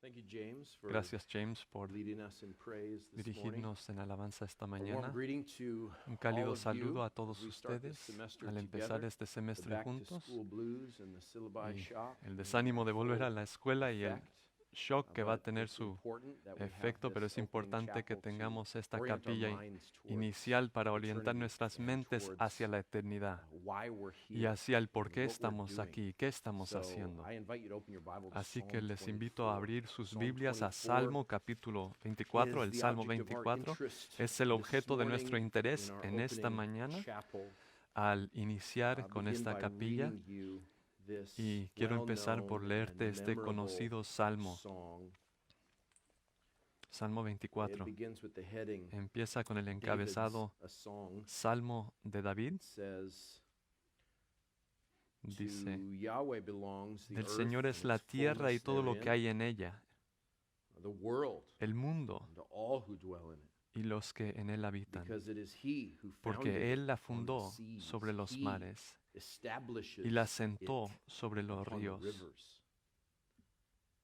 Thank you, James, for Gracias, James, por leading us in praise this morning. dirigirnos en alabanza esta A warm mañana. greeting to Un all cálido of saludo you a as todos we start this ustedes semester al empezar together. este The semestre back to juntos school blues and the syllabi y shock el and desánimo de their volver a full la escuela y el effect. shock que va a But tener it's su important that we have efecto, pero this es opening importante que chapel to tengamos esta orient our capilla minds towards inicial para orientar eternity nuestras and mentes hacia towards la eternidad why we're y here hacia el por and qué what we're estamos doing. aquí y qué estamos So haciendo. I invite you to open your Bible to Así que Psalm les invito a 24. abrir sus Psalm Biblias a 24 Salmo capítulo 24. is El the Salmo object of our 24 interest es el this objeto de nuestro morning in interés our en esta opening mañana chapel. al iniciar con Begin esta by capilla. reading you this Y quiero empezar por well-known leerte and este memorable conocido Salmo, song. Salmo It 24. begins with the heading, Empieza con el David's encabezado a song. Salmo de David. It says, Dice, to Yahweh belongs the del earth Señor es and la its tierra y fullness todo lo que therein, hay en ella, the world el mundo and all who dwell in it. y los que en él habitan. Because it is he who founded Porque Él it la on the fundó seas. sobre los He mares establishes y la sentó it sobre los upon the ríos. rivers.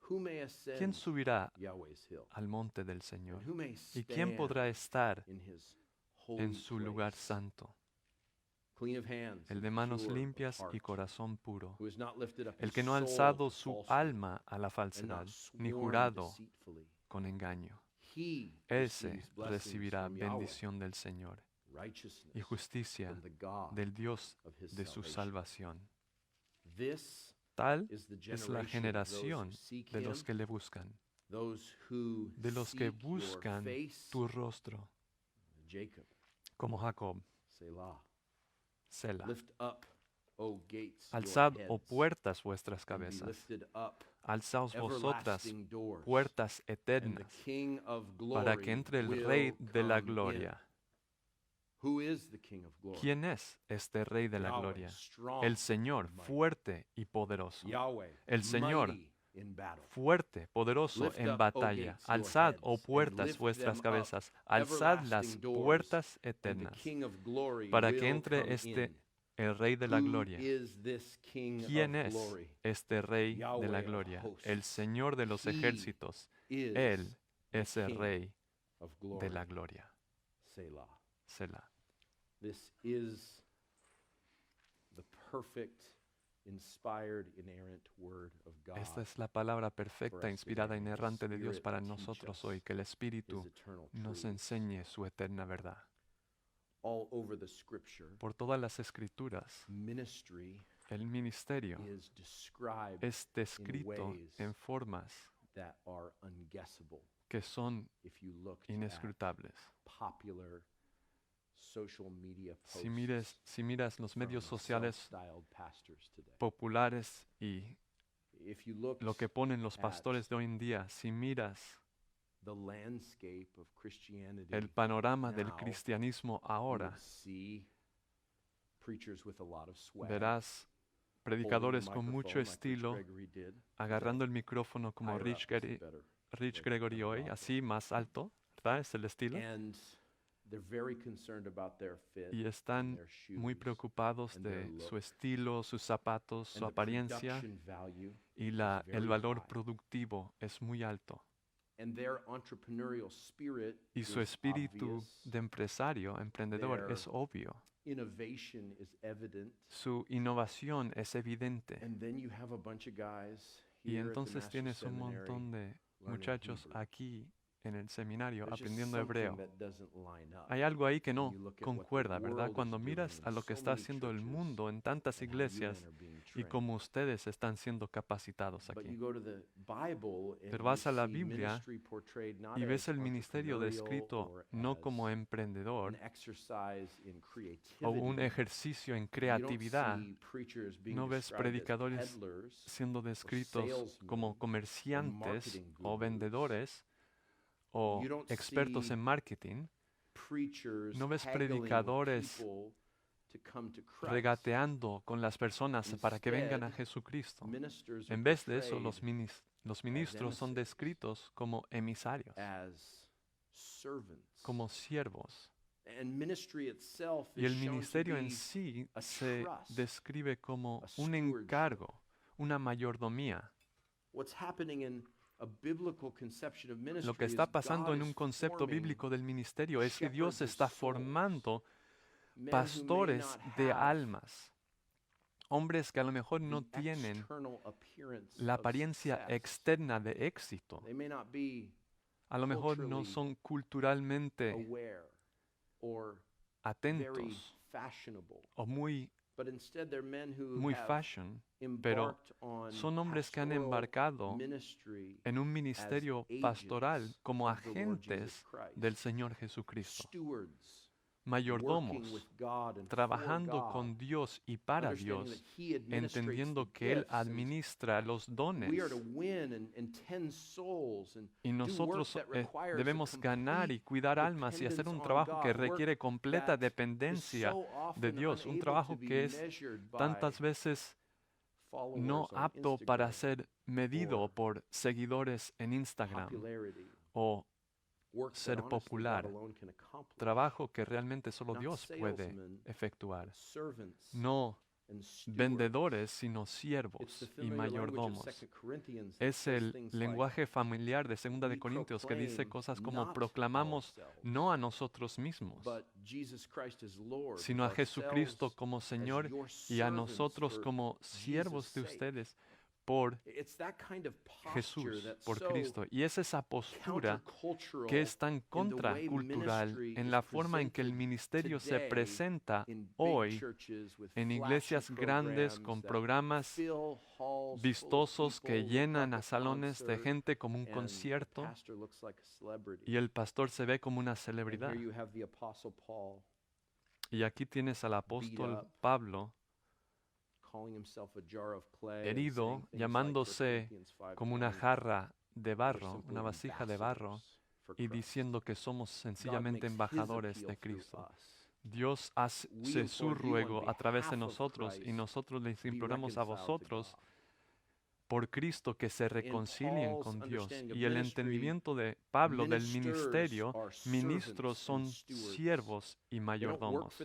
Who may ¿Quién ascend subirá Yahweh's hill? al monte del Señor? And who may ¿Y quién stand podrá estar in his holy en su lugar place? santo? Clean of hands El and de manos pure of limpias y heart, corazón puro, who has not lifted up el his que no ha soul alzado to su falsehood alma a la and falsedad, not ni sworn jurado deceitfully. con engaño. He Ese receives blessings recibirá from Yahweh, bendición del Señor y righteousness justicia from the God del Dios of his de su salvation. salvación. This Tal is the es la generation of those who generación seek de los him, que le buscan, those who de los que seek your buscan face, tu rostro, Jacob, como Jacob, Selah. Selah. Lift up, O gates, Alzad, your oh heads, puertas, vuestras and be cabezas. lifted up, Alzaos vosotras, everlasting doors, puertas and the eternas, King of para glory que entre el will Rey de la come in. Gloria. Who is the King of glory? ¿Quién es este Rey de la Yahweh, Gloria? strong El Señor, and mighty. fuerte y poderoso. Yahweh, El Señor, mighty in battle. fuerte, poderoso Lift en up, O batalla. gates, your Alzad, heads, oh and puertas, lift vuestras them up, cabezas. Alzad las everlasting doors, puertas and the eternas, King of glory para que will entre come este in. el Rey de la Who Gloria. is this King ¿Quién of es glory? este Rey de Yahweh la of Gloria? hosts. El Señor de los He ejércitos. is Él the es el King Rey of de glory. la Gloria. Selah. Selah. This is the perfect, inspired, inerrant word of God. Esta es la palabra perfecta, inspirada, inerrante de Dios para nosotros hoy. Que el His Espíritu eternal nos truths. enseñe su eterna verdad. All over the scripture, Por todas las escrituras, ministry el ministerio is described es descrito ways en formas that are unguessable que son if you look at inescrutables. popular social media posts Si miras los medios from sociales self-styled pastors today. populares y If you look lo que ponen los at pastores de hoy en día, si miras the landscape of Christianity, el panorama del now, cristianismo you ahora, would see preachers with a lot of swag, verás holding predicadores the con mucho microphone like Rich estilo, Gregory did, agarrando el micrófono como higher Rich, up is a better Rich way to Gregory put hoy, it. así más alto, ¿verdad? Es el estilo. And they're very concerned about their fit Y and están their shoes muy preocupados and de their su look. estilo, sus zapatos, And su the apariencia, production value y is el very valor high. productivo es muy alto. And their entrepreneurial spirit Y su is espíritu obvious. de empresario, emprendedor, es obvio. Innovation is evident. Su innovación es evidente. And then you have a bunch of guys Y here at the entonces Master's tienes un Seminary montón de learning muchachos Hebrew. aquí en el seminario There's just aprendiendo something hebreo. that doesn't line up. Hay algo ahí que when no you look at what the concuerda, ¿verdad? world is Cuando miras doing a in lo que so está many haciendo el churches mundo en tantas and how you men iglesias are being y trained. cómo ustedes están siendo capacitados But you aquí. go to the Bible and Pero you vas a la see Biblia ministry portrayed not y ves as el ministerio entrepreneurial descrito or no como as emprendedor an exercise in o un creativity. ejercicio en You don't creatividad. see preachers being No ves described as predicadores peddlers siendo descritos salesmen como comerciantes marketing o gurus. vendedores o You don't expertos see en marketing. preachers No ves haggling with predicadores people to come to Christ. regateando con las personas para que vengan a Instead, Jesucristo. Ministers are En vez de eso, portrayed los ministros son emissaries. descritos como emisarios, as servants. como siervos. And ministry itself Y is el shown to ministerio be en sí a se trust, describe como a un stewardship. encargo, una mayordomía. what's happening in Lo que está pasando en un concepto bíblico del ministerio es que Dios está formando pastores de almas, hombres que a lo mejor no tienen la apariencia externa de éxito. A lo mejor no son culturalmente atentos o muy fashion, pero son hombres que han embarcado en un ministerio pastoral como agentes del Señor Jesucristo, mayordomos, trabajando con Dios y para Dios, entendiendo que Él administra los dones. Y nosotros debemos ganar y cuidar almas y hacer un trabajo que requiere completa dependencia de Dios, un trabajo que es tantas veces no apto para ser medido por seguidores en Instagram o ser popular, trabajo que realmente solo Dios puede efectuar. No vendedores, sino siervos y mayordomos. Es el lenguaje familiar de 2 de Corintios que dice cosas como proclamamos no a nosotros mismos, sino a Jesucristo como Señor y a nosotros como siervos de ustedes por Jesús, por Cristo. Y es esa postura que es tan contracultural en la forma en que el ministerio se presenta hoy en iglesias grandes con programas vistosos que llenan a salones de gente como un concierto y el pastor se ve como una celebridad. Y aquí tienes al apóstol Pablo herido, llamándose como una jarra de barro, una vasija de barro, y diciendo que somos sencillamente embajadores de Cristo. Dios hace su ruego a través de nosotros y nosotros les imploramos a vosotros por Cristo que se reconcilien con Dios. Y el entendimiento de Pablo del ministerio, ministros son siervos y mayordomos.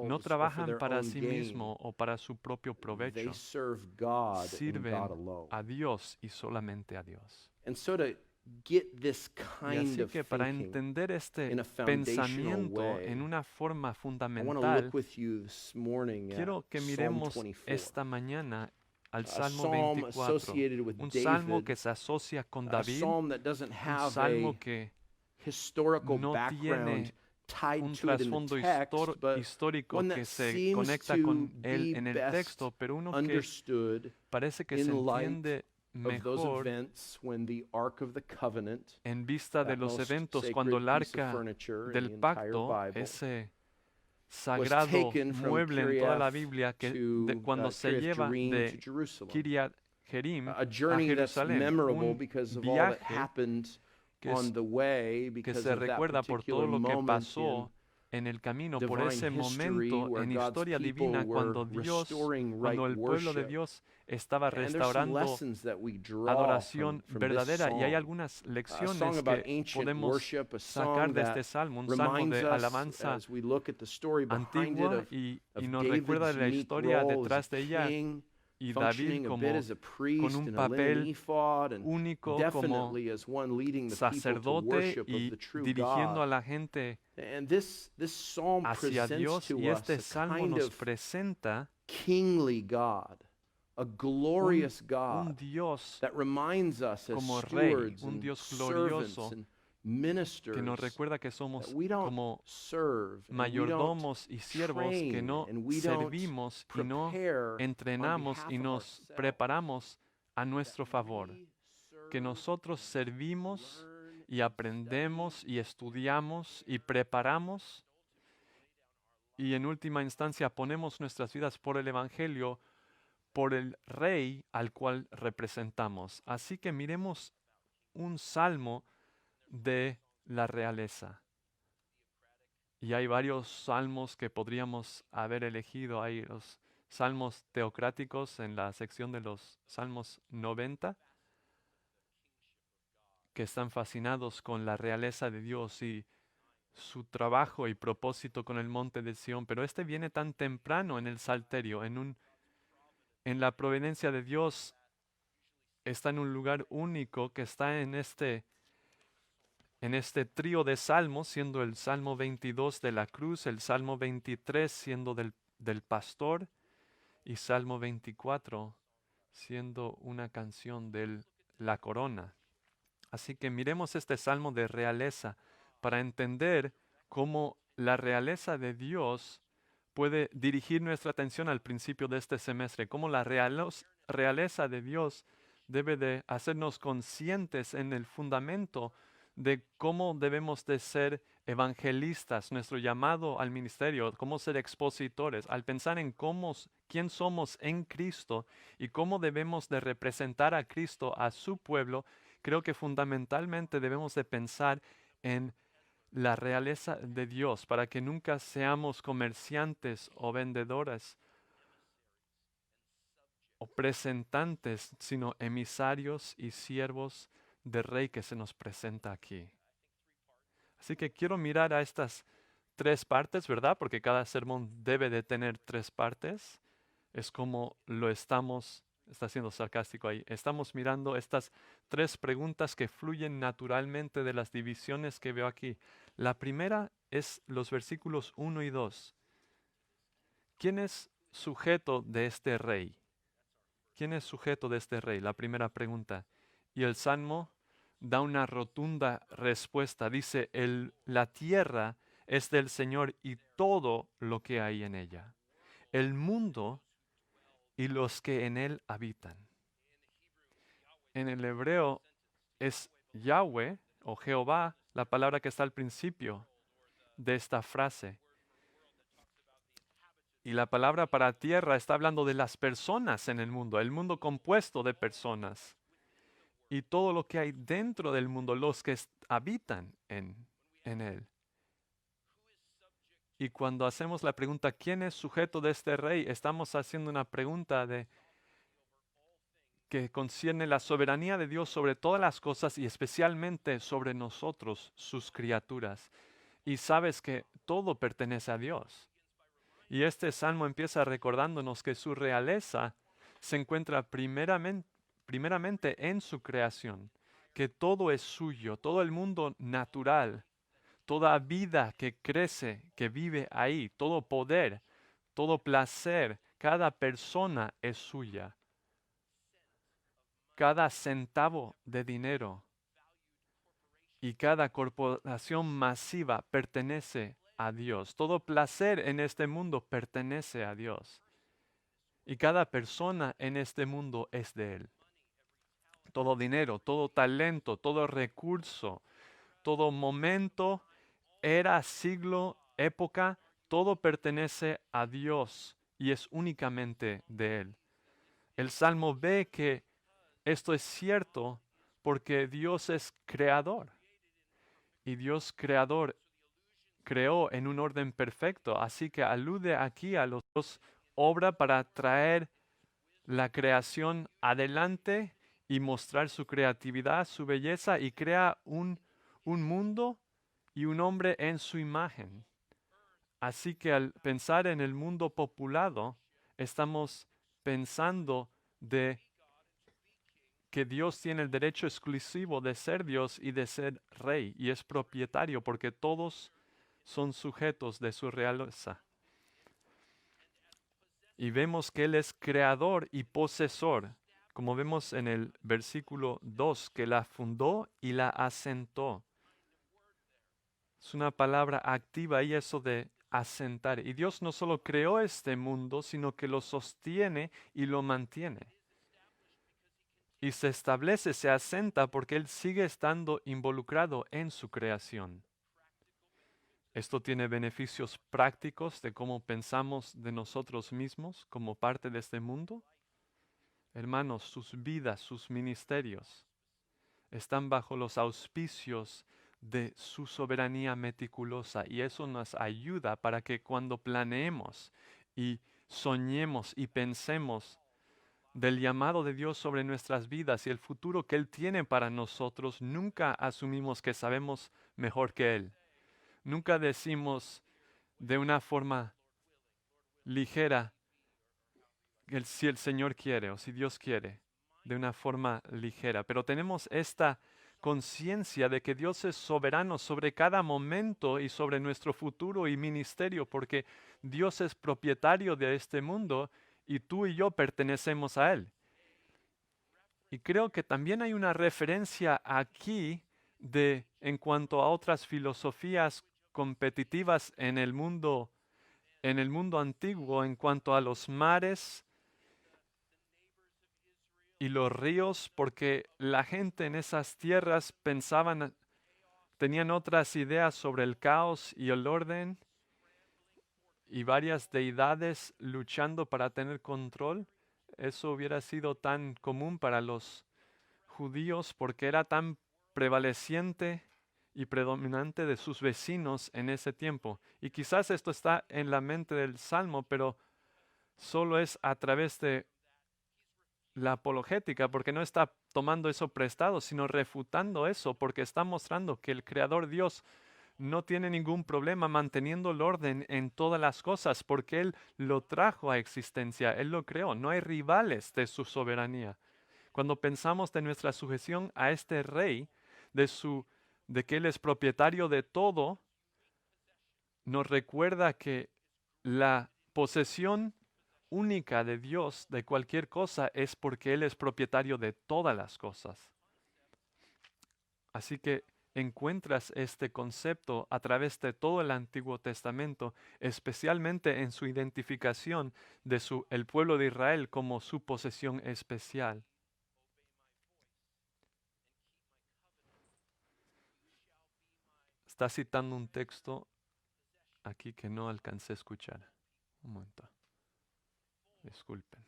No trabajan para sí mismo o para su propio provecho. Sirven a Dios y solamente a Dios. Y así que para entender este pensamiento en una forma fundamental, quiero que miremos esta mañana al Salmo 24, un salmo que se asocia con David, un salmo que no tiene un trasfondo histórico que se conecta con él en el texto, pero uno que parece que se entiende mejor en vista de los eventos cuando el arca del pacto, ese sagrado mueble en toda la Biblia, que cuando se lleva de Kiriat Jearim a Jerusalén, un viaje que se recuerda por todo lo que pasó en el camino, por ese momento en historia divina cuando el pueblo de Dios estaba restaurando adoración verdadera. Y hay algunas lecciones que podemos sacar de este salmo, un salmo de alabanza antigua y nos recuerda de la historia detrás de ella. Y David con un papel único como sacerdote y dirigiendo a la gente hacia Dios. Y este salmo nos presenta un Dios como rey, un Dios glorioso que nos recuerda que somos como mayordomos y siervos que no servimos y no entrenamos y nos preparamos a nuestro favor, que nosotros servimos y aprendemos y estudiamos y preparamos y en última instancia ponemos nuestras vidas por el Evangelio, por el Rey al cual representamos. Así que miremos un salmo de la realeza. Y hay varios salmos que podríamos haber elegido. Hay los salmos teocráticos en la sección de los salmos 90, que están fascinados con la realeza de Dios y su trabajo y propósito con el monte de Sión. Pero este viene tan temprano en el Salterio, en la providencia de Dios. está en un lugar único que está en este trío de salmos, siendo el Salmo 22 de la cruz, el Salmo 23 siendo del pastor y Salmo 24 siendo una canción de la corona. Así que miremos este salmo de realeza para entender cómo la realeza de Dios puede dirigir nuestra atención al principio de este semestre, cómo la realeza de Dios debe de hacernos conscientes en el fundamento de cómo debemos de ser evangelistas, nuestro llamado al ministerio, cómo ser expositores, al pensar en quién somos en Cristo y cómo debemos de representar a Cristo a su pueblo. Creo que fundamentalmente debemos de pensar en la realeza de Dios para que nunca seamos comerciantes o vendedores o presentantes, sino emisarios y siervos del Rey que se nos presenta aquí. Así que quiero mirar a estas tres partes, ¿verdad? Porque cada sermón debe de tener tres partes. Es como lo estamos, está siendo sarcástico ahí, estamos mirando estas tres preguntas que fluyen naturalmente de las divisiones que veo aquí. La primera es los versículos 1 y 2. ¿Quién es sujeto de este rey? ¿Quién es sujeto de este rey? La primera pregunta. Y el Salmo da una rotunda respuesta. Dice, la tierra es del Señor y todo lo que hay en ella. El mundo y los que en él habitan. En el hebreo es Yahweh o Jehová la palabra que está al principio de esta frase. Y la palabra para tierra está hablando de las personas en el mundo compuesto de personas. Y todo lo que hay dentro del mundo, los que habitan en él. Y cuando hacemos la pregunta, ¿quién es sujeto de este rey? Estamos haciendo una pregunta que concierne la soberanía de Dios sobre todas las cosas y especialmente sobre nosotros, sus criaturas. Y sabes que todo pertenece a Dios. Y este salmo empieza recordándonos que su realeza se encuentra primeramente en su creación, que todo es suyo, todo el mundo natural, toda vida que crece, que vive ahí, todo poder, todo placer, cada persona es suya. Cada centavo de dinero y cada corporación masiva pertenece a Dios. Todo placer en este mundo pertenece a Dios. Y cada persona en este mundo es de Él. Todo dinero, todo talento, todo recurso, todo momento, era, siglo, época, todo pertenece a Dios y es únicamente de Él. El Salmo ve que esto es cierto porque Dios es creador. Y Dios creador creó en un orden perfecto. Así que alude aquí a los dos obra para traer la creación adelante y mostrar su creatividad, su belleza y crea un mundo y un hombre en su imagen. Así que al pensar en el mundo populado, estamos pensando de que Dios tiene el derecho exclusivo de ser Dios y de ser rey, y es propietario porque todos son sujetos de su realeza. Y vemos que Él es creador y posesor, como vemos en el versículo 2, que la fundó y la asentó. Es una palabra activa y eso de asentar. Y Dios no solo creó este mundo, sino que lo sostiene y lo mantiene. Y se establece, se asenta porque Él sigue estando involucrado en su creación. Esto tiene beneficios prácticos de cómo pensamos de nosotros mismos como parte de este mundo. Hermanos, sus vidas, sus ministerios están bajo los auspicios de su soberanía meticulosa y eso nos ayuda para que cuando planeemos y soñemos y pensemos del llamado de Dios sobre nuestras vidas y el futuro que Él tiene para nosotros, nunca asumimos que sabemos mejor que Él. Nunca decimos de una forma ligera si el Señor quiere o si Dios quiere. de una forma ligera, pero tenemos esta conciencia de que Dios es soberano sobre cada momento y sobre nuestro futuro y ministerio, porque Dios es propietario de este mundo y tú y yo pertenecemos a Él. Y creo que también hay una referencia aquí en cuanto a otras filosofías competitivas en el mundo antiguo, en cuanto a los mares y los ríos, porque la gente en esas tierras tenían otras ideas sobre el caos y el orden y varias deidades luchando para tener control. Eso hubiera sido tan común para los judíos porque era tan prevaleciente y predominante de sus vecinos en ese tiempo. Y quizás esto está en la mente del Salmo, pero solo es a través de la apologética, porque no está tomando eso prestado, sino refutando eso, porque está mostrando que el Creador Dios no tiene ningún problema manteniendo el orden en todas las cosas, porque Él lo trajo a existencia, Él lo creó, no hay rivales de su soberanía. Cuando pensamos de nuestra sujeción a este rey, de que Él es propietario de todo, nos recuerda que la posesión única de Dios de cualquier cosa es porque Él es propietario de todas las cosas. Así que encuentras este concepto a través de todo el Antiguo Testamento, especialmente en su identificación de el pueblo de Israel como su posesión especial. Está citando un texto aquí que no alcancé a escuchar. Un momento. Disculpen.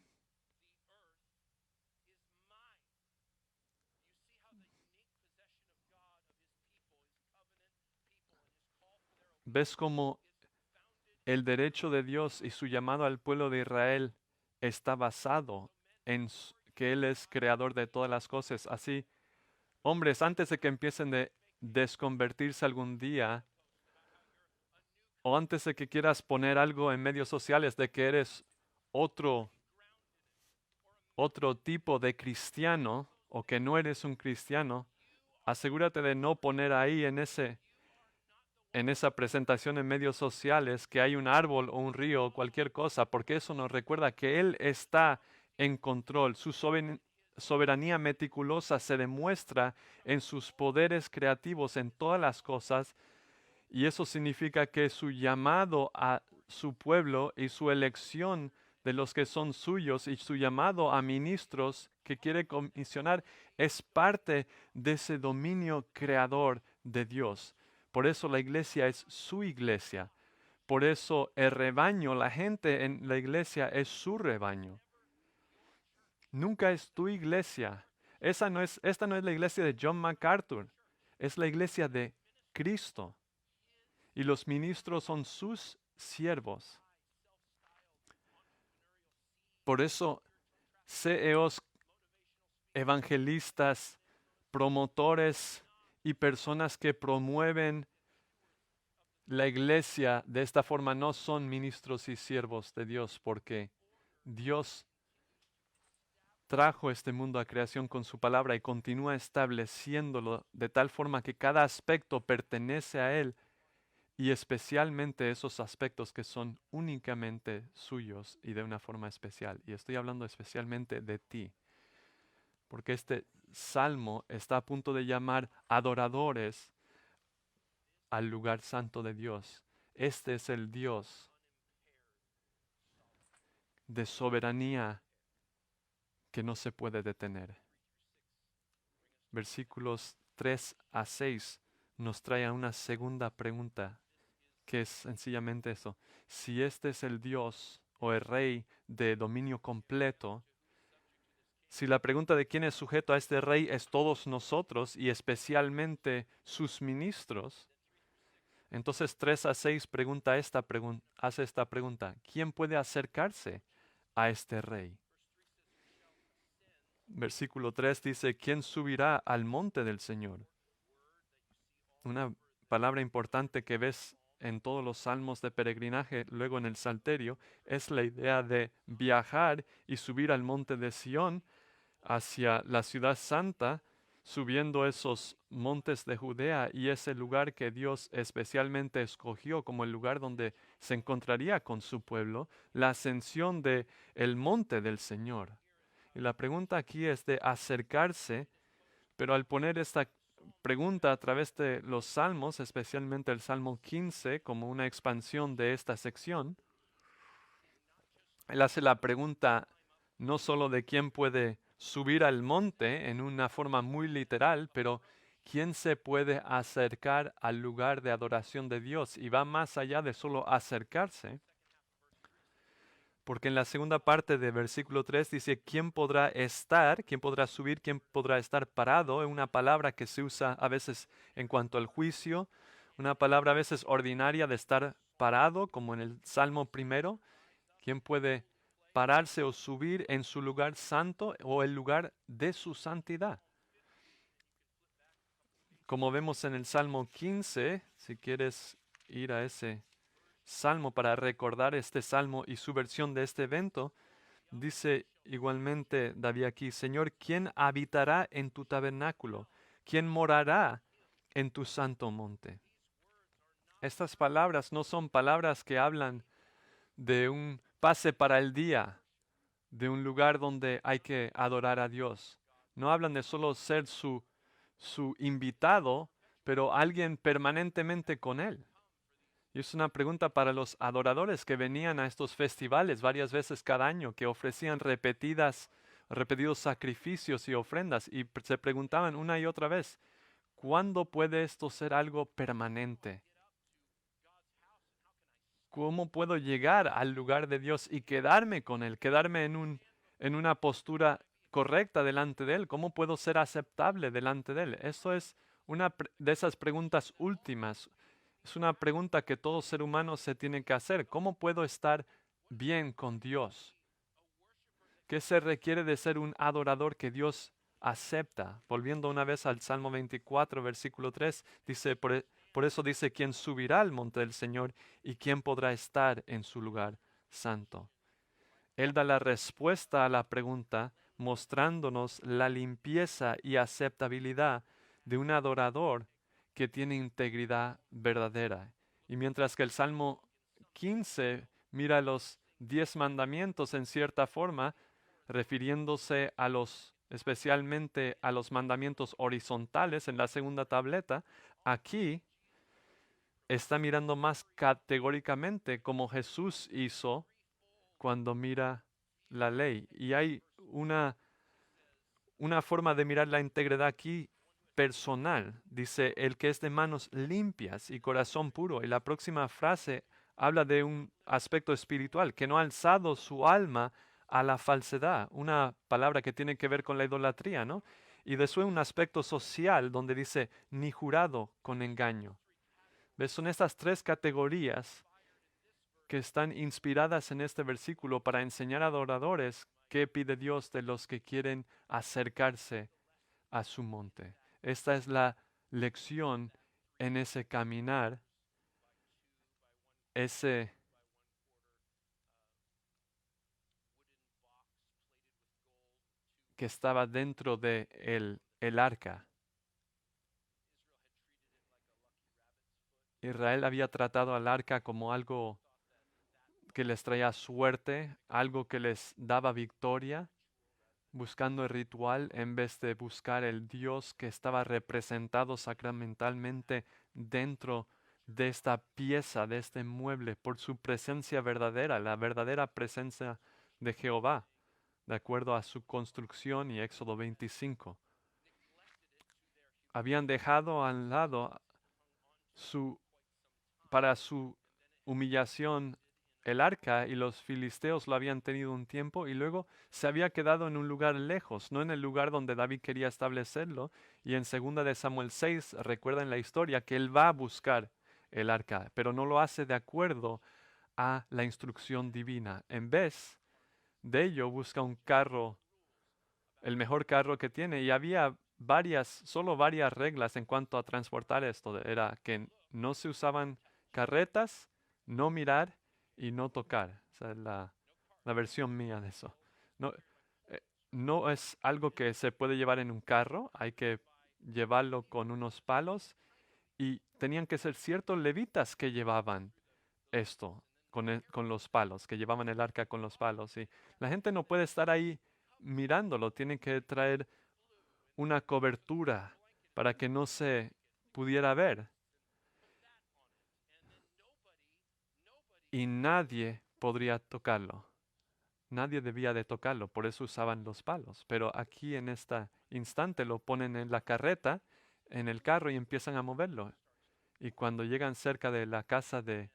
¿Ves cómo el derecho de Dios y su llamado al pueblo de Israel está basado en que Él es creador de todas las cosas? Así, hombres, antes de que empiecen de desconvertirse algún día, o antes de que quieras poner algo en medios sociales de que eres otro tipo de cristiano o que no eres un cristiano, asegúrate de no poner ahí en esa presentación en medios sociales que hay un árbol o un río o cualquier cosa, porque eso nos recuerda que Él está en control. Su soberanía meticulosa se demuestra en sus poderes creativos en todas las cosas, y eso significa que su llamado a su pueblo y su elección de los que son suyos y su llamado a ministros que quiere comisionar es parte de ese dominio creador de Dios. Por eso la iglesia es su iglesia. Por eso el rebaño, la gente en la iglesia es su rebaño. Nunca es tu iglesia. Esta no es la iglesia de John MacArthur. Es la iglesia de Cristo. Y los ministros son sus siervos. Por eso, CEOs, evangelistas, promotores y personas que promueven la iglesia de esta forma no son ministros y siervos de Dios, porque Dios trajo este mundo a creación con su palabra y continúa estableciéndolo de tal forma que cada aspecto pertenece a Él, y especialmente esos aspectos que son únicamente suyos y de una forma especial. Y estoy hablando especialmente de ti, porque este salmo está a punto de llamar adoradores al lugar santo de Dios. Este es el Dios de soberanía que no se puede detener. Versículos 3 a 6 nos trae a una segunda pregunta, que es sencillamente eso. Si este es el Dios o el Rey de dominio completo, si la pregunta de quién es sujeto a este Rey es todos nosotros y especialmente sus ministros, entonces 3 a 6 hace esta pregunta. ¿Quién puede acercarse a este Rey? Versículo 3 dice, ¿quién subirá al monte del Señor? Una palabra importante que ves en todos los salmos de peregrinaje, luego en el Salterio, es la idea de viajar y subir al monte de Sión hacia la ciudad santa, subiendo esos montes de Judea y ese lugar que Dios especialmente escogió como el lugar donde se encontraría con su pueblo, la ascensión de el monte del Señor. Y la pregunta aquí es de acercarse, pero al poner esta pregunta a través de los salmos, especialmente el Salmo 15, como una expansión de esta sección, él hace la pregunta no solo de quién puede subir al monte en una forma muy literal, pero quién se puede acercar al lugar de adoración de Dios, y va más allá de solo acercarse, porque en la segunda parte de versículo 3 dice, ¿quién podrá estar? ¿Quién podrá subir? ¿Quién podrá estar parado? Es una palabra que se usa a veces en cuanto al juicio, una palabra a veces ordinaria de estar parado, como en el Salmo primero. ¿Quién puede pararse o subir en su lugar santo o el lugar de su santidad? Como vemos en el Salmo 15, si quieres ir a ese salmo para recordar este salmo y su versión de este evento, dice igualmente David aquí, Señor, ¿quién habitará en tu tabernáculo? ¿Quién morará en tu santo monte? Estas palabras no son palabras que hablan de un pase para el día, de un lugar donde hay que adorar a Dios. No hablan de solo ser su invitado, pero alguien permanentemente con Él. Y es una pregunta para los adoradores que venían a estos festivales varias veces cada año, que ofrecían repetidos sacrificios y ofrendas, y se preguntaban una y otra vez, ¿cuándo puede esto ser algo permanente? ¿Cómo puedo llegar al lugar de Dios y quedarme con Él, quedarme en una postura correcta delante de Él? ¿Cómo puedo ser aceptable delante de Él? Eso es una de esas preguntas últimas. Es una pregunta que todo ser humano se tiene que hacer. ¿Cómo puedo estar bien con Dios? ¿Qué se requiere de ser un adorador que Dios acepta? Volviendo una vez al Salmo 24, versículo 3, dice, por eso dice, ¿quién subirá al monte del Señor y quién podrá estar en su lugar santo? Él da la respuesta a la pregunta mostrándonos la limpieza y aceptabilidad de un adorador que tiene integridad verdadera. Y mientras que el Salmo 15 mira los 10 mandamientos en cierta forma, refiriéndose especialmente a los mandamientos horizontales en la segunda tableta, aquí está mirando más categóricamente como Jesús hizo cuando mira la ley. Y hay una forma de mirar la integridad aquí personal. Dice, el que es de manos limpias y corazón puro. Y la próxima frase habla de un aspecto espiritual, que no ha alzado su alma a la falsedad, una palabra que tiene que ver con la idolatría, ¿no? Y después un aspecto social donde dice, ni jurado con engaño. ¿Ves? Son estas tres categorías que están inspiradas en este versículo para enseñar a adoradores qué pide Dios de los que quieren acercarse a su monte. Esta es la lección en ese caminar, ese que estaba dentro de el arca. Israel había tratado al arca como algo que les traía suerte, algo que les daba victoria, buscando el ritual en vez de buscar el Dios que estaba representado sacramentalmente dentro de esta pieza, de este mueble, por su presencia verdadera, la verdadera presencia de Jehová, de acuerdo a su construcción y Éxodo 25. Habían dejado al lado para su humillación el arca, y los filisteos lo habían tenido un tiempo y luego se había quedado en un lugar lejos, no en el lugar donde David quería establecerlo. Y en 2 de Samuel 6 recuerdan la historia que él va a buscar el arca, pero no lo hace de acuerdo a la instrucción divina. En vez de ello busca un carro, el mejor carro que tiene, y había solo varias reglas en cuanto a transportar esto. Era que no se usaban carretas, no mirar y no tocar. Esa es la versión mía de eso. No, no es algo que se puede llevar en un carro, hay que llevarlo con unos palos y tenían que ser ciertos levitas que llevaban esto con los palos, que llevaban el arca con los palos. Y la gente no puede estar ahí mirándolo, tienen que traer una cobertura para que no se pudiera ver. Y nadie podría tocarlo. Nadie debía de tocarlo, por eso usaban los palos. Pero aquí en este instante lo ponen en la carreta, en el carro y empiezan a moverlo. Y cuando llegan cerca de la casa de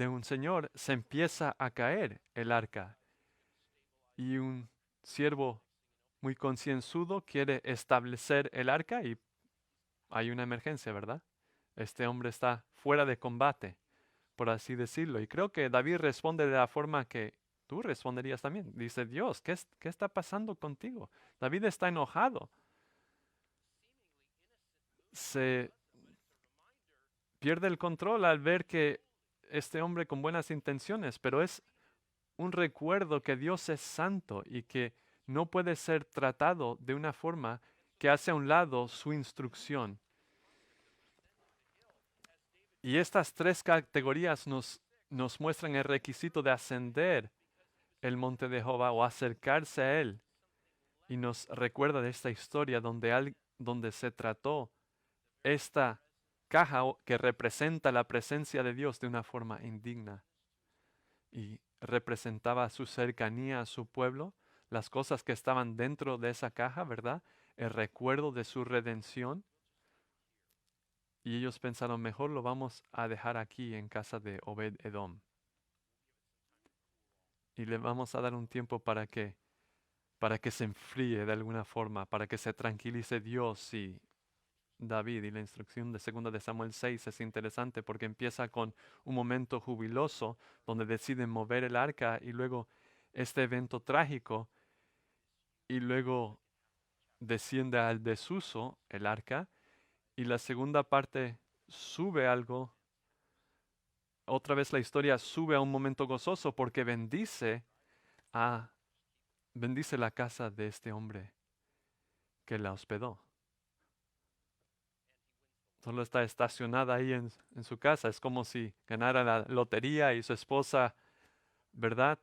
un señor, se empieza a caer el arca. Y un siervo muy concienzudo quiere establecer el arca y hay una emergencia, ¿verdad? Este hombre está fuera de combate, por así decirlo. Y creo que David responde de la forma que tú responderías también. Dice, Dios, ¿qué está pasando contigo? David está enojado. Se pierde el control al ver que este hombre con buenas intenciones, pero es un recuerdo que Dios es santo y que no puede ser tratado de una forma que hace a un lado su instrucción. Y estas tres categorías nos muestran el requisito de ascender el monte de Jehová o acercarse a él. Y nos recuerda de esta historia donde se trató esta caja que representa la presencia de Dios de una forma indigna. Y representaba su cercanía a su pueblo, las cosas que estaban dentro de esa caja, ¿verdad? El recuerdo de su redención. Y ellos pensaron, mejor lo vamos a dejar aquí en casa de Obed Edom. Y le vamos a dar un tiempo para que se enfríe de alguna forma, para que se tranquilice Dios y David. Y la instrucción de 2 de Samuel 6 es interesante porque empieza con un momento jubiloso donde deciden mover el arca y luego este evento trágico y luego desciende al desuso el arca y la segunda parte sube algo. Otra vez la historia sube a un momento gozoso porque bendice la casa de este hombre que la hospedó. Solo está estacionada ahí en su casa. Es como si ganara la lotería y su esposa, ¿verdad?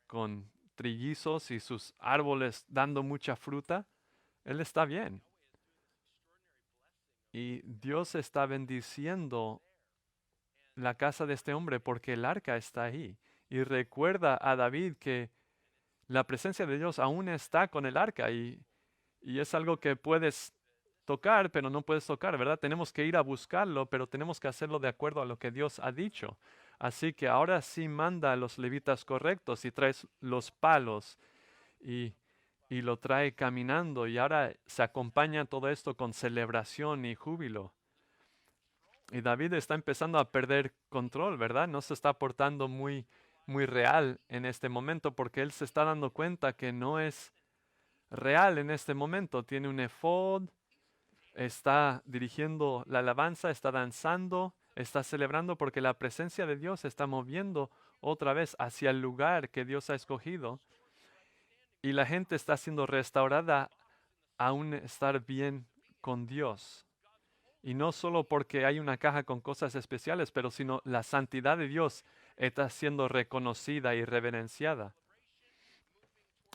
Con trillizos y sus árboles dando mucha fruta. Él está bien. Y Dios está bendiciendo la casa de este hombre porque el arca está ahí. Y recuerda a David que la presencia de Dios aún está con el arca y es algo que puedes tocar, pero no puedes tocar, ¿verdad? Tenemos que ir a buscarlo, pero tenemos que hacerlo de acuerdo a lo que Dios ha dicho. Así que ahora sí manda a los levitas correctos y trae los palos y, y lo trae caminando y ahora se acompaña todo esto con celebración y júbilo. Y David está empezando a perder control, ¿verdad? No se está portando muy real en este momento porque él se está dando cuenta que no es real en este momento. Tiene un efod, está dirigiendo la alabanza, está danzando, está celebrando porque la presencia de Dios se está moviendo otra vez hacia el lugar que Dios ha escogido. Y la gente está siendo restaurada a un estar bien con Dios. Y no solo porque hay una caja con cosas especiales, pero sino la santidad de Dios está siendo reconocida y reverenciada.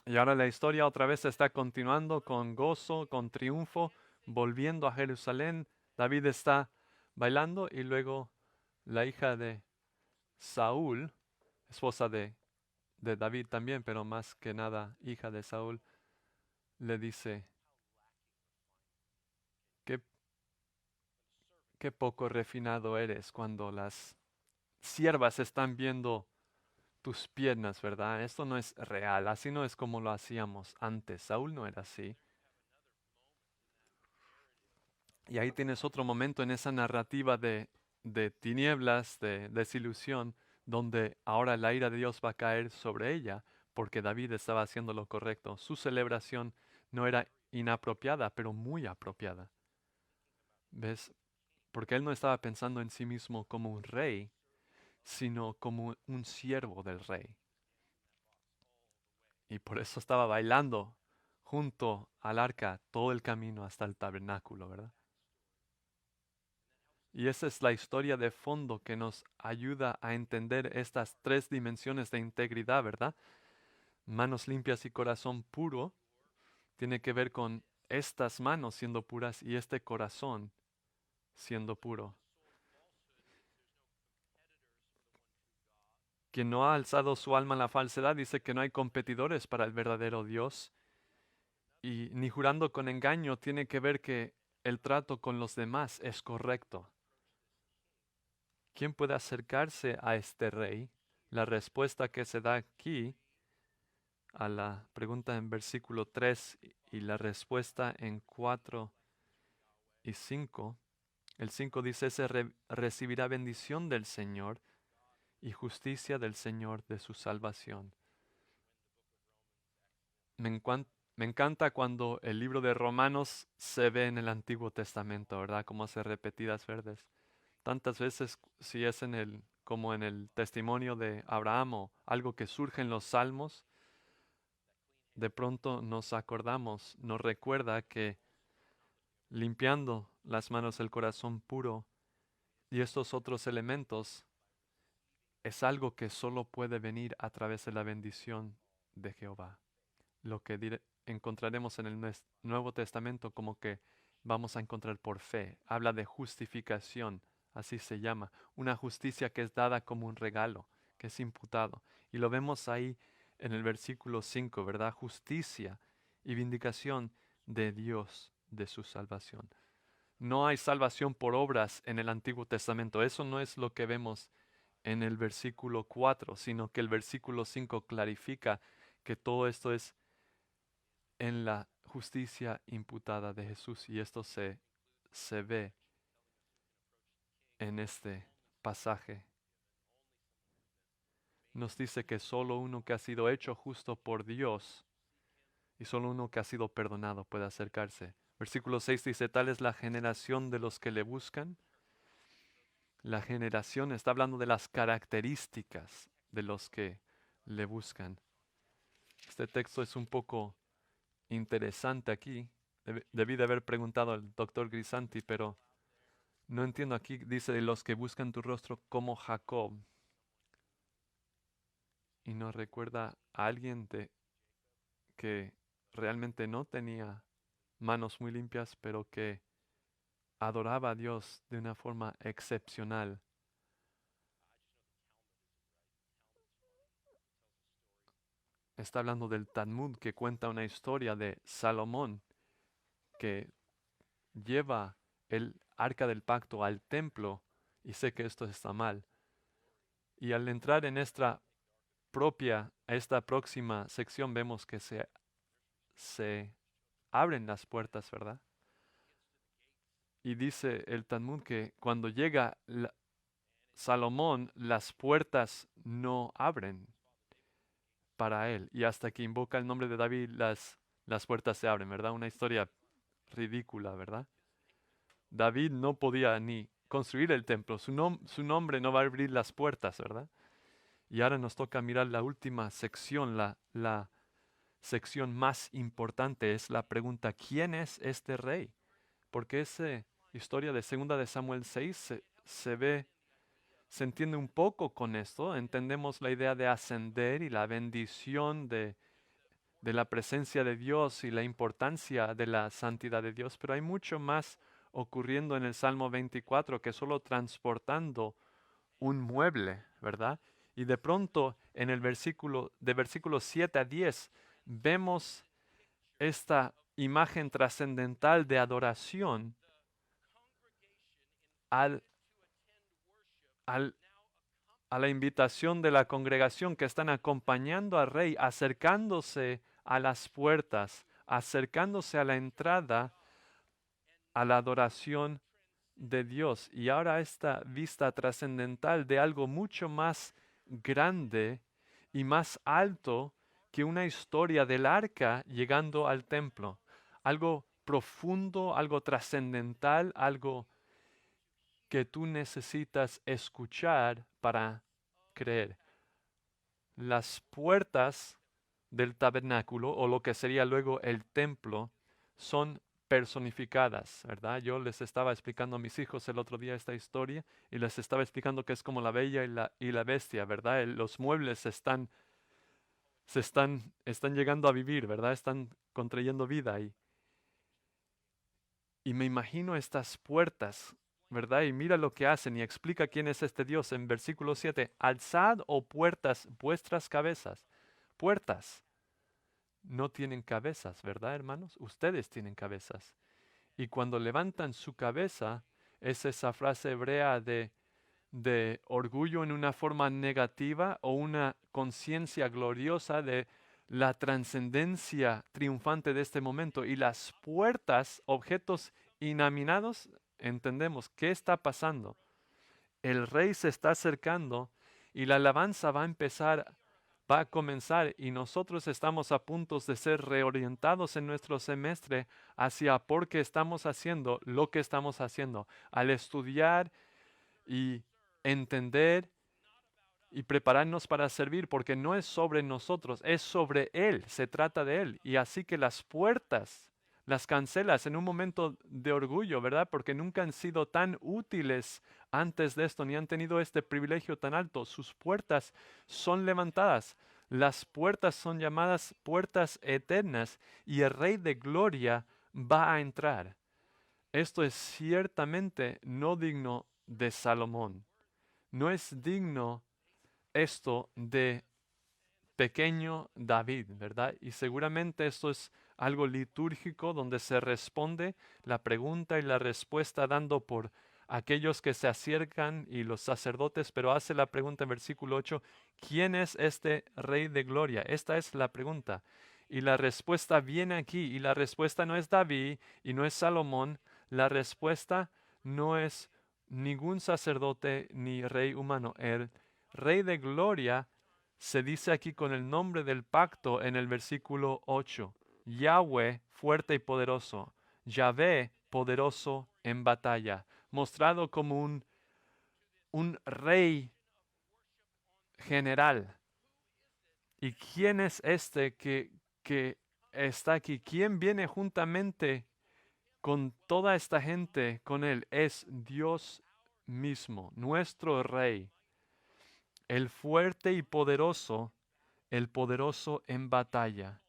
Y ahora la historia otra vez está continuando con gozo, con triunfo, volviendo a Jerusalén. David está bailando y luego la hija de Saúl, esposa de David también, pero más que nada hija de Saúl, le dice, qué, qué poco refinado eres cuando las siervas están viendo tus piernas, ¿verdad? Esto no es real, así no es como lo hacíamos antes. Saúl no era así. Y ahí tienes otro momento en esa narrativa de tinieblas, de desilusión, donde ahora la ira de Dios va a caer sobre ella, porque David estaba haciendo lo correcto. Su celebración no era inapropiada, pero muy apropiada. ¿Ves? Porque él no estaba pensando en sí mismo como un rey, sino como un siervo del rey. Y por eso estaba bailando junto al arca todo el camino hasta el tabernáculo, ¿verdad? Y esa es la historia de fondo que nos ayuda a entender estas tres dimensiones de integridad, ¿verdad? Manos limpias y corazón puro tiene que ver con estas manos siendo puras y este corazón siendo puro. Quien no ha alzado su alma a la falsedad dice que no hay competidores para el verdadero Dios. Y ni jurando con engaño tiene que ver que el trato con los demás es correcto. ¿Quién puede acercarse a este rey? La respuesta que se da aquí a la pregunta en versículo 3 y la respuesta en 4 y 5. El 5 dice, recibirá bendición del Señor y justicia del Señor de su salvación. Me encanta cuando el libro de Romanos se ve en el Antiguo Testamento, ¿verdad? Como hace repetidas veces. Tantas veces, si es como en el testimonio de Abraham o algo que surge en los Salmos, de pronto nos acordamos, nos recuerda que limpiando las manos del corazón puro y estos otros elementos es algo que solo puede venir a través de la bendición de Jehová. Lo que encontraremos en el Nuevo Testamento como que vamos a encontrar por fe. Habla de justificación, así se llama. Una justicia que es dada como un regalo, que es imputado. Y lo vemos ahí en el versículo 5, ¿verdad? Justicia y vindicación de Dios, de su salvación. No hay salvación por obras en el Antiguo Testamento. Eso no es lo que vemos en el versículo 4, sino que el versículo 5 clarifica que todo esto es en la justicia imputada de Jesús y esto se ve en este pasaje. Nos dice que solo uno que ha sido hecho justo por Dios y solo uno que ha sido perdonado puede acercarse. Versículo 6 dice, tal es la generación de los que le buscan. La generación está hablando de las características de los que le buscan. Este texto es un poco interesante aquí. Debí de haber preguntado al doctor Grisanti, pero no entiendo aquí. Dice de los que buscan tu rostro como Jacob. Y nos recuerda a alguien que realmente no tenía manos muy limpias, pero que adoraba a Dios de una forma excepcional. Está hablando del Talmud que cuenta una historia de Salomón que lleva el arca del pacto al templo y sé que esto está mal. Y al entrar en esta próxima sección vemos que se abren las puertas, ¿verdad? Y dice el Talmud que cuando llega Salomón, las puertas no abren para él. Y hasta que invoca el nombre de David, las puertas se abren, ¿verdad? Una historia ridícula, ¿verdad? David no podía ni construir el templo. Su nombre no va a abrir las puertas, ¿verdad? Y ahora nos toca mirar la última sección, la sección más importante es la pregunta, ¿quién es este rey? Porque esa historia de 2 de Samuel 6 se entiende un poco con esto, entendemos la idea de ascender y la bendición de la presencia de Dios y la importancia de la santidad de Dios, pero hay mucho más ocurriendo en el Salmo 24 que solo transportando un mueble, ¿verdad? Y de pronto en el de versículos 7 a 10 vemos esta imagen trascendental de adoración al, a la invitación de la congregación que están acompañando al rey, acercándose a las puertas, acercándose a la entrada a la adoración de Dios. Y ahora esta vista trascendental de algo mucho más grande y más alto que una historia del arca llegando al templo. Algo profundo, algo trascendental, algo que tú necesitas escuchar para creer. Las puertas del tabernáculo, o lo que sería luego el templo, son personificadas, ¿verdad? Yo les estaba explicando a mis hijos el otro día esta historia y les estaba explicando que es como la bella y la bestia, ¿verdad? Los muebles están llegando a vivir, ¿verdad? Están contrayendo vida ahí. Y me imagino estas puertas, ¿verdad? Y mira lo que hacen y explica quién es este Dios en versículo 7. Alzad, oh puertas, vuestras cabezas. Puertas no tienen cabezas, ¿verdad, hermanos? Ustedes tienen cabezas. Y cuando levantan su cabeza, es esa frase hebrea de orgullo en una forma negativa o una conciencia gloriosa de la trascendencia triunfante de este momento. Y las puertas, objetos inanimados, entendemos qué está pasando. El rey se está acercando y la alabanza va a comenzar y nosotros estamos a punto de ser reorientados en nuestro semestre hacia por qué estamos haciendo lo que estamos haciendo. Al estudiar y entender y prepararnos para servir, porque no es sobre nosotros, es sobre Él, se trata de Él. Y así que las puertas las cancelas en un momento de orgullo, ¿verdad? Porque nunca han sido tan útiles antes de esto, ni han tenido este privilegio tan alto. Sus puertas son levantadas. Las puertas son llamadas puertas eternas y el Rey de Gloria va a entrar. Esto es ciertamente no digno de Salomón. No es digno esto de pequeño David, ¿verdad? Y seguramente esto es algo litúrgico donde se responde la pregunta y la respuesta dando por aquellos que se acercan y los sacerdotes, pero hace la pregunta en versículo 8, ¿quién es este Rey de Gloria? Esta es la pregunta. Y la respuesta viene aquí, y la respuesta no es David y no es Salomón, la respuesta no es ningún sacerdote ni rey humano. El Rey de Gloria se dice aquí con el nombre del pacto en el versículo 8. Yahweh fuerte y poderoso, Yahvé poderoso en batalla, mostrado como un rey general. ¿Y quién es este que está aquí? ¿Quién viene juntamente con toda esta gente con él? Es Dios mismo, nuestro rey, el fuerte y poderoso, el poderoso en batalla.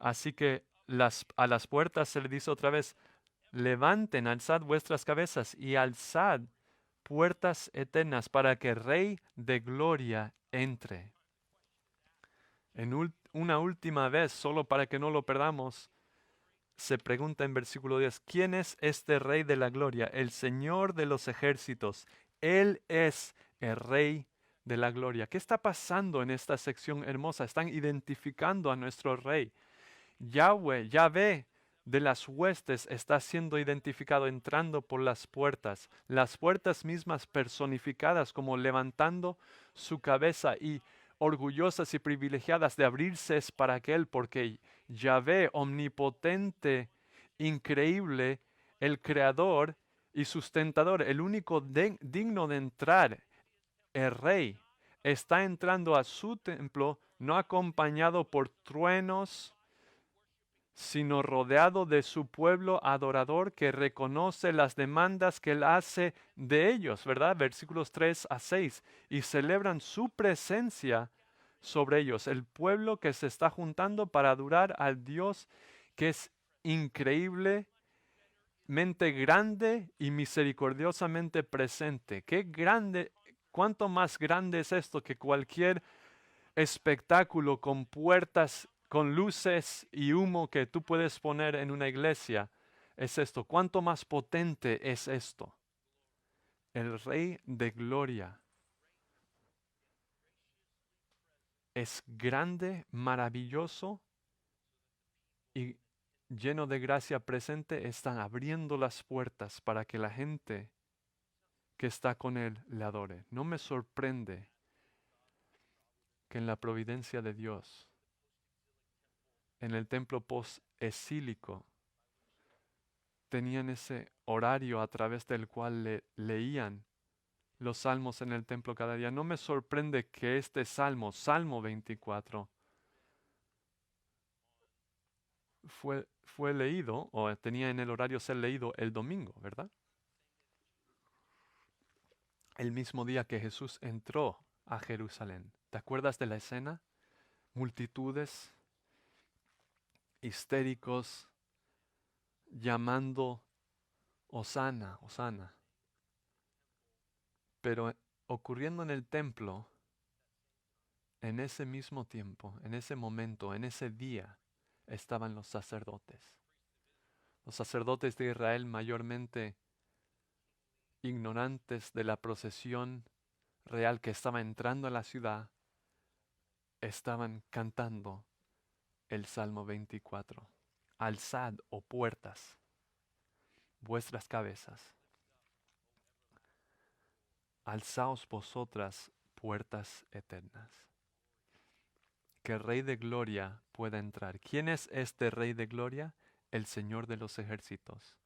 Así que a las puertas se le dice otra vez, levanten, alzad vuestras cabezas y alzad puertas eternas para que el Rey de Gloria entre. Una última vez, solo para que no lo perdamos, se pregunta en versículo 10, ¿quién es este Rey de la Gloria? El Señor de los ejércitos. Él es el Rey de la Gloria. ¿Qué está pasando en esta sección hermosa? Están identificando a nuestro Rey. Yahweh, Yahvé de las huestes está siendo identificado entrando por las puertas mismas personificadas como levantando su cabeza y orgullosas y privilegiadas de abrirse es para aquel, porque Yahvé, omnipotente, increíble, el creador y sustentador, el único digno de entrar, el rey, está entrando a su templo no acompañado por truenos, sino rodeado de su pueblo adorador que reconoce las demandas que él hace de ellos, ¿verdad? Versículos 3 a 6, y celebran su presencia sobre ellos, el pueblo que se está juntando para adorar al Dios que es increíblemente grande y misericordiosamente presente. Qué grande, cuánto más grande es esto que cualquier espectáculo con puertas, con luces y humo que tú puedes poner en una iglesia. Es esto. ¿Cuánto más potente es esto? El Rey de Gloria es grande, maravilloso y lleno de gracia presente. Están abriendo las puertas para que la gente que está con él le adore. No me sorprende que en la providencia de Dios, en el templo post-exílico, tenían ese horario a través del cual leían los salmos en el templo cada día. No me sorprende que este salmo, Salmo 24, fue leído o tenía en el horario ser leído el domingo, ¿verdad? El mismo día que Jesús entró a Jerusalén. ¿Te acuerdas de la escena? Multitudes histéricos llamando Hosana, Hosana. Pero ocurriendo en el templo, en ese mismo tiempo, en ese momento, en ese día, estaban los sacerdotes. Los sacerdotes de Israel mayormente ignorantes de la procesión real que estaba entrando a la ciudad, estaban cantando el Salmo 24. Alzad, oh puertas, vuestras cabezas. Alzaos vosotras, puertas eternas. Que el Rey de Gloria pueda entrar. ¿Quién es este Rey de Gloria? El Señor de los ejércitos.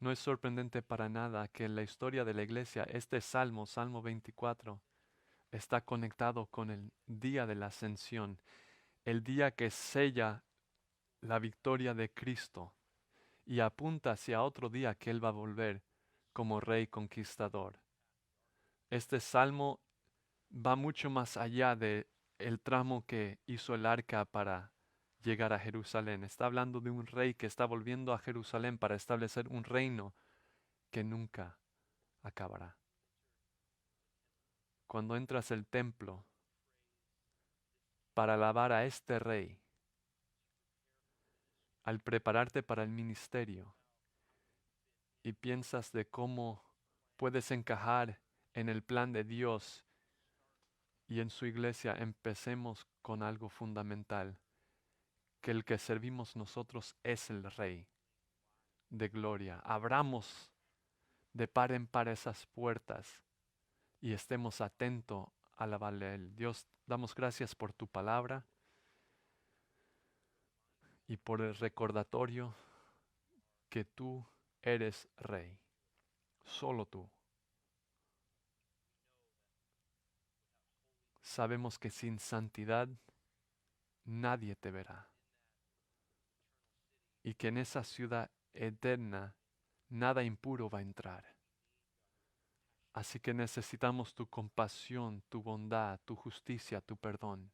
No es sorprendente para nada que en la historia de la iglesia este Salmo, Salmo 24, está conectado con el día de la ascensión, el día que sella la victoria de Cristo y apunta hacia otro día que Él va a volver como Rey conquistador. Este Salmo va mucho más allá de el tramo que hizo el arca para llegar a Jerusalén. Está hablando de un rey que está volviendo a Jerusalén para establecer un reino que nunca acabará. Cuando entras al templo para alabar a este rey, al prepararte para el ministerio y piensas de cómo puedes encajar en el plan de Dios y en su iglesia, empecemos con algo fundamental, que el que servimos nosotros es el Rey de gloria. Abramos de par en par esas puertas y estemos atentos a alabarle a Él. Dios, damos gracias por tu palabra y por el recordatorio que tú eres Rey, solo tú. Sabemos que sin santidad nadie te verá y que en esa ciudad eterna nada impuro va a entrar. Así que necesitamos tu compasión, tu bondad, tu justicia, tu perdón.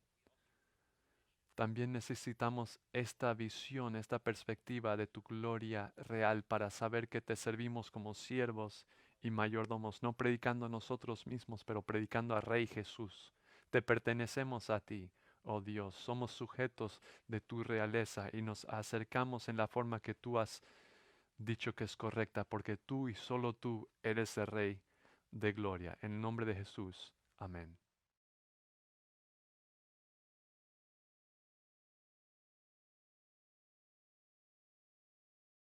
También necesitamos esta visión, esta perspectiva de tu gloria real para saber que te servimos como siervos y mayordomos, no predicando a nosotros mismos, pero predicando a Rey Jesús. Te pertenecemos a ti, oh Dios, somos sujetos de tu realeza y nos acercamos en la forma que tú has dicho que es correcta, porque tú y solo tú eres el Rey de gloria. En el nombre de Jesús. Amén.